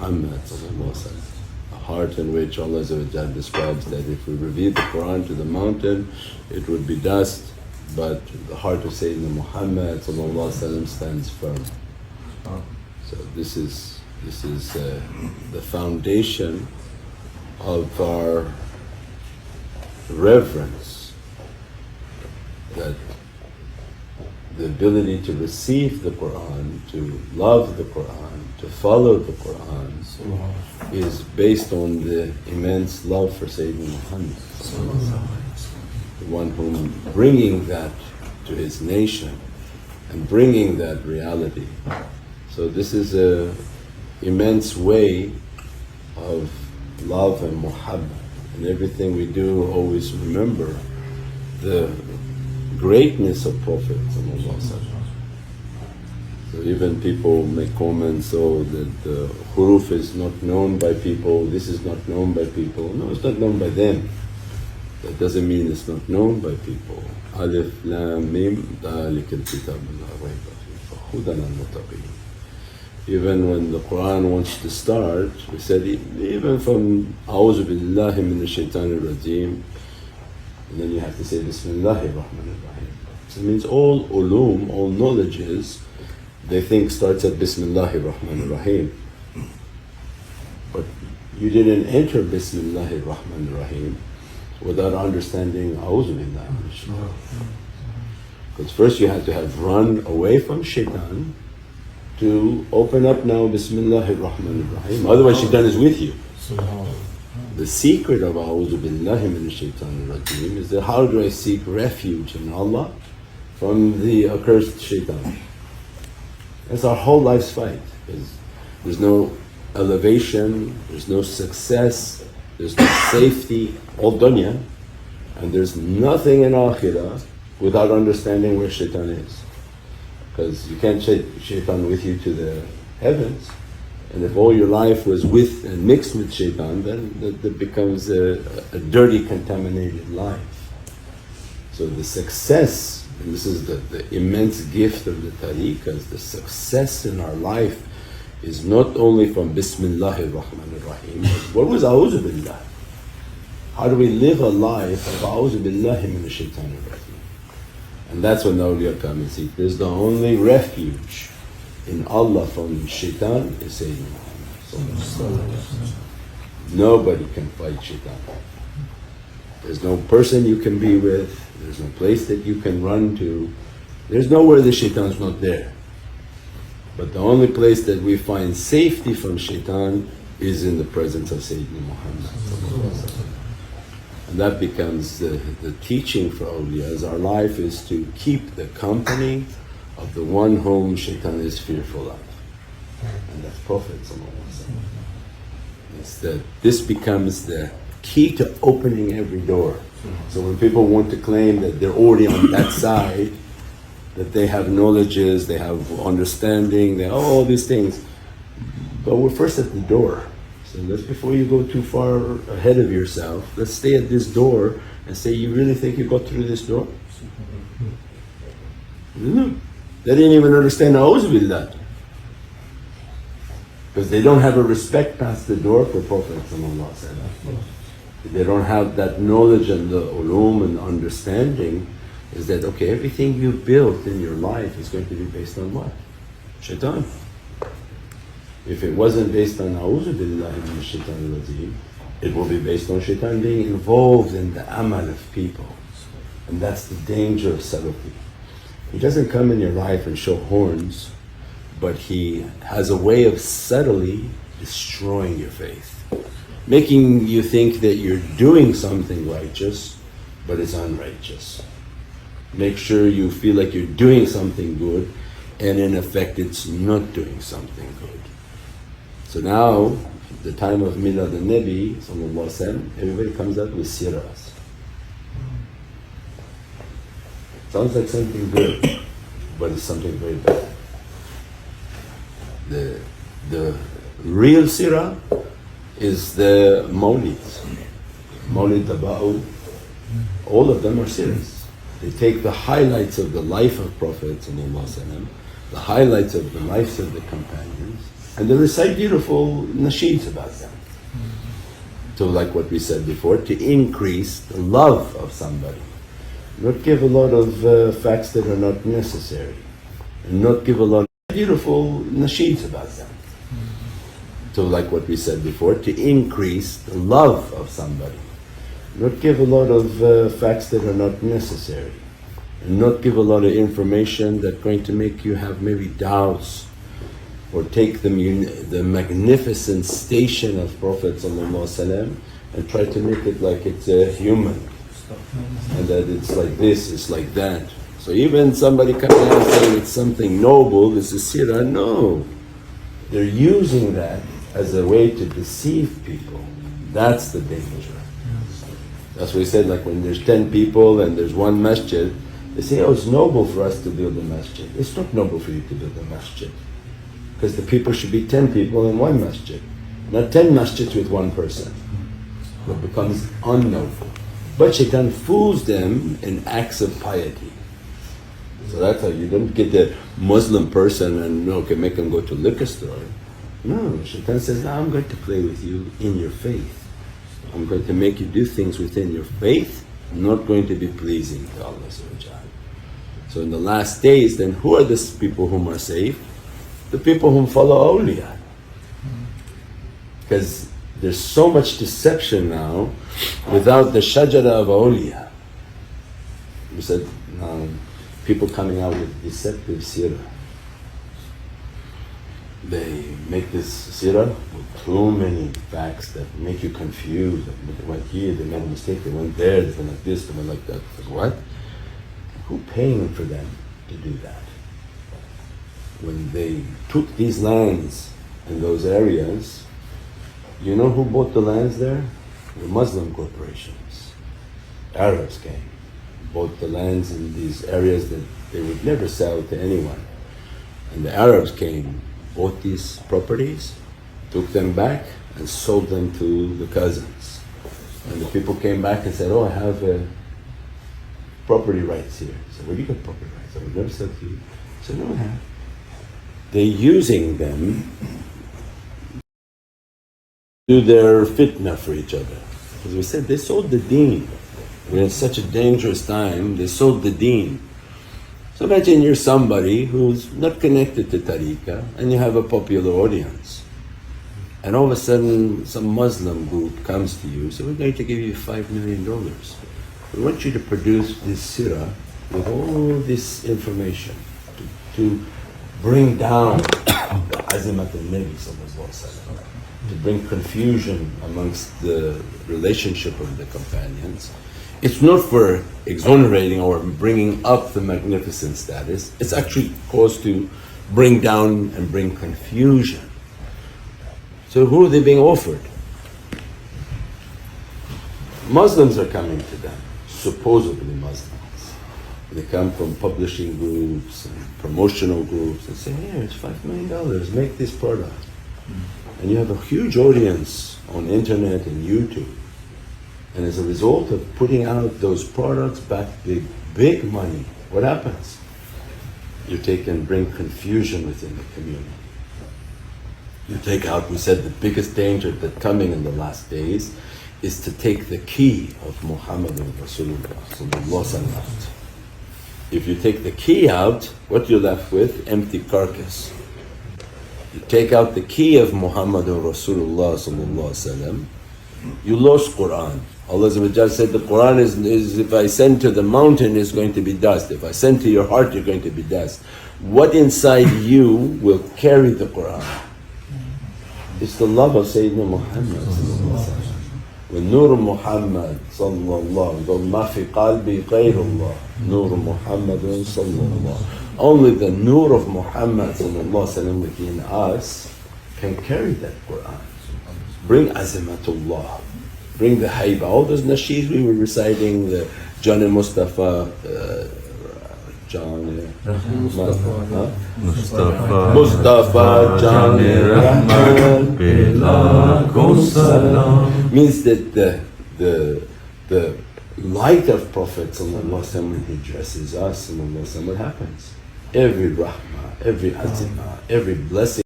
Muhammad sallallahu alaihi wasallam. A heart in which Allah describes that if we revealed the Quran to the mountain, it would be dust, but the heart of Sayyidina Muhammad sallallahu alaihi wasallam stands firm. So this is the foundation of our reverence, that the ability to receive the Quran, to love the Quran, to follow the Quran is based on the immense love for Sayyidina Muhammad, the one whom bringing that to his nation and bringing that reality. So this is a immense way of love and muhabbat. In everything we do, always remember the greatness of Prophet. So even people make comments, oh, that the huruf is not known by people, this is not known by people. No, it's not known by them. That doesn't mean it's not known by people. Alif, Lam, Mim, ذَلِكَ الْكِتَابُ لَا رَيْبَ فِيهِ هُدًى لِلْمُتَّقِينَ. Even when the Quran wants to start, we said even from أعوذ بالله من الشيطان الرجيم, and then you have to say Bismillahir Rahmanir Rahim. So it means all ulum, all knowledges, they think starts at Bismillahir Rahmanir Rahim. But you didn't enter Bismillahir Rahmanir Rahim without understanding A'udhu Billahi Minash Shaitan. Because first you had to have run away from shaitan to open up now Bismillahir Rahmanir Rahim. Otherwise shaitan is with you. The secret of A'udhu Billahi Minash Shaitanir Rajeem is that how do I seek refuge in Allah from the accursed shaitan? That's our whole life's fight. There's no elevation, there's no success, there's no safety, all dunya, and there's nothing in akhirah without understanding where shaitan is. Because you can't take shaitan with you to the heavens, and if all your life was with and mixed with shaitan, then that becomes a dirty, contaminated life. So the success, and this is the immense gift of the tariqahs, the success in our life is not only from Bismillahir Rahmanir Rahim, what was A'udhu Billah? How do we live a life of A'udhu Billahi Minash Shaitanir Rajeem? And that's when the awliya come and seek. There's the only refuge in Allah from shaitan is Sayyidina Muhammad. Nobody can fight shaitan. There's no person you can be with, there's no place that you can run to, there's nowhere the shaitan's not there. But the only place that we find safety from shaitan is in the presence of Sayyidina Muhammad. And that becomes the teaching for awliyas. Our life is to keep the company of the one whom shaitan is fearful of. And that's Prophet. It's that this becomes the key to opening every door. So when people want to claim that they're already on that side, that they have knowledges, they have understanding, they have all these things, but we're first at the door. So let's, before you go too far ahead of yourself, let's stay at this door and say, you really think you got through this door? No. They didn't even understand A'udhu Billah, because they don't have a respect past the door for Prophet. They don't have that knowledge and the ulum and understanding, is that okay, everything you built in your life is going to be based on what? Shaitan. If it wasn't based on A'udhu Billahi Minash Shaitanir Rajeem, it will be based on shaitan being involved in the amal of people. And that's the danger of Salafi. He doesn't come in your life and show horns, but he has a way of subtly destroying your faith, making you think that you're doing something righteous, but it's unrighteous. Make sure you feel like you're doing something good, and in effect it's not doing something good. So now, the time of Milad al-Nabi, everybody comes out with sirrahs. Sounds like something good, but it's something very bad. The real sirrah is the mawlids. Mawlid Taba'u, all of them are sirrahs. They take the highlights of the life of Prophet, the highlights of the lives of the companions, And they recite beautiful nasheeds about them. So like what we said before, to increase the love of somebody. Not give a lot of facts that are not necessary. And not give a lot of beautiful nasheeds about them. So like what we said before, to increase the love of somebody. Not give a lot of facts that are not necessary. And not give a lot of information that's going to make you have maybe doubts, or take the magnificent station of Prophet ﷺ and try to make it like it's a human, and that it's like this, it's like that. So even somebody coming out saying it's something noble, this is sirrah, no. They're using that as a way to deceive people. That's the danger. That's what we said, like when there's 10 people and there's one masjid, they say, oh, it's noble for us to build a masjid. It's not noble for you to build a masjid. Because the people should be 10 people in one masjid, not 10 masjids with one person. It becomes unnoble. But shaitan fools them in acts of piety. So that's how you don't get the Muslim person and okay, make them go to liquor store. No, shaitan says, no, I'm going to play with you in your faith. I'm going to make you do things within your faith, not going to be pleasing to Allah. So in the last days, then who are the people whom are saved? The people whom follow awliya. Because there's so much deception now without the shajara of awliya. We said people coming out with deceptive sirrah. They make this sirrah with too many facts that make you confused. They went here, they made a mistake, they went there, they went like this, they went like that. Like what? Who paying for them to do that? When they took these lands in those areas, you know who bought the lands there? The Muslim corporations. Arabs came, bought the lands in these areas that they would never sell to anyone. And the Arabs came, bought these properties, took them back and sold them to the cousins. And the people came back and said, oh, I have property rights here. I said, where do you get property rights? I would never sell to you. I said, no, I have. They're using them to do their fitna for each other. As we said, they sold the deen. We're in such a dangerous time, they sold the deen. So imagine you're somebody who's not connected to tariqah and you have a popular audience. And all of a sudden some Muslim group comes to you, so we're going to give you $5 million. We want you to produce this sirrah with all this information to bring down the azimat al-Nabi sallallahu alaihi wasallam, to bring confusion amongst the relationship of the companions. It's not for exonerating or bringing up the magnificent status, it's actually caused to bring down and bring confusion. So who are they being offered? Muslims are coming to them, supposedly Muslims. They come from publishing groups and promotional groups and say, here, it's $5 million, make this product. And you have a huge audience on internet and YouTube. And as a result of putting out those products back big money, what happens? You take and bring confusion within the community. You take out, we said the biggest danger that's coming in the last days is to take the key of Muhammadun Rasulullah sallallahu alaihi wasallam. If you take the key out, what you're left with? Empty carcass. You take out the key of Muhammadun Rasulullah sallallahu alaihi wasallam, you lost Quran. Allah said the Quran is if I send to the mountain is going to be dust. If I send to your heart, you're going to be dust. What inside you will carry the Quran? It's the love of Sayyidina Muhammad. When Nur Muhammad sallallahu alayhi ma fi qalbi ghayrullah, Nur Muhammadun sallallahu. Only the Nur of Muhammad sallallahu within us can carry that Quran. Bring azimatullah, bring the haiba. All those nasheeds we were reciting, the John Mustafa, Mustafa, John Rahman, means that the light of Prophet when he dresses us, what happens? Every rahmah, every azimah, every blessing